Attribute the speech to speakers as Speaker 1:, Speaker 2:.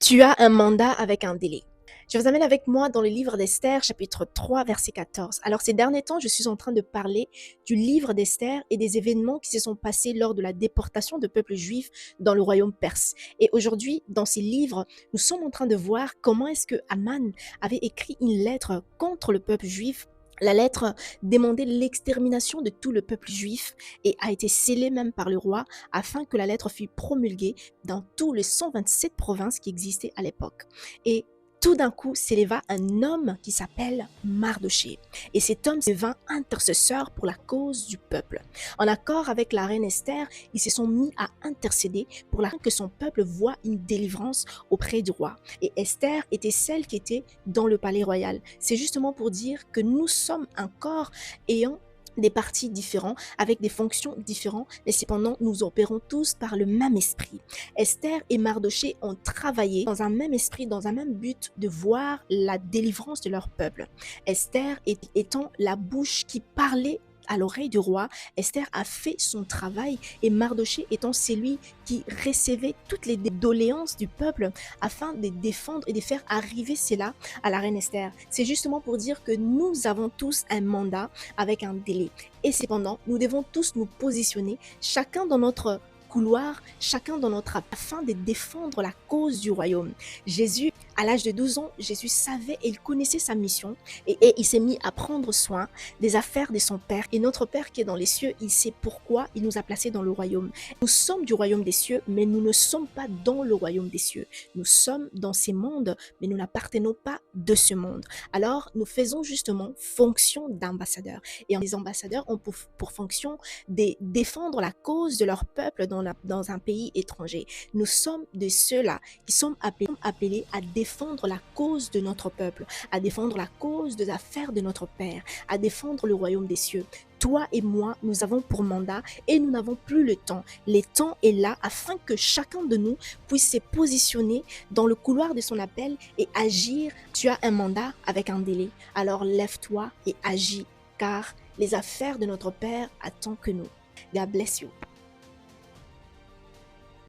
Speaker 1: Tu as un mandat avec un délai. Je vous amène avec moi dans le livre d'Esther, chapitre 3, verset 14. Alors, ces derniers temps, je suis en train de parler du livre d'Esther et des événements qui se sont passés lors de la déportation de peuples juifs dans le royaume perse. Et aujourd'hui, dans ces livres, nous sommes en train de voir comment est-ce que Haman avait écrit une lettre contre le peuple juif. La lettre demandait l'extermination de tout le peuple juif et a été scellée même par le roi afin que la lettre fût promulguée dans tous les 127 provinces qui existaient à l'époque. Et tout d'un coup s'éleva un homme qui s'appelle Mardoché. Et cet homme devint intercesseur pour la cause du peuple. En accord avec la reine Esther, ils se sont mis à intercéder pour que son peuple voie une délivrance auprès du roi. Et Esther était celle qui était dans le palais royal. C'est justement pour dire que nous sommes un corps ayant des partis différents, avec des fonctions différentes, mais cependant nous opérons tous par le même esprit. Esther et Mardoché ont travaillé dans un même esprit, dans un même but de voir la délivrance de leur peuple. Esther étant la bouche qui parlait à l'oreille du roi, Esther a fait son travail et Mardoché étant celui qui recevait toutes les doléances du peuple afin de défendre et de faire arriver cela à la reine Esther. C'est justement pour dire que nous avons tous un mandat avec un délai. Et cependant, nous devons tous nous positionner, chacun dans notre couloir, chacun dans notre afin de défendre la cause du royaume. Jésus, à l'âge de 12 ans, Jésus savait et il connaissait sa mission et il s'est mis à prendre soin des affaires de son Père. Et notre Père qui est dans les cieux, il sait pourquoi il nous a placés dans le royaume. Nous sommes du royaume des cieux, mais nous ne sommes pas dans le royaume des cieux. Nous sommes dans ces mondes, mais nous n'appartenons pas de ce monde. Alors, nous faisons justement fonction d'ambassadeurs. Et les ambassadeurs ont pour fonction de défendre la cause de leur peuple dans un pays étranger. Nous sommes de ceux-là qui sommes appelés à défendre la cause de notre peuple, à défendre la cause des affaires de notre Père, à défendre le royaume des cieux. Toi et moi, nous avons pour mandat et nous n'avons plus le temps. Le temps est là afin que chacun de nous puisse se positionner dans le couloir de son appel et agir. Tu as un mandat avec un délai. Alors lève-toi et agis car les affaires de notre Père attendent que nous. God bless you.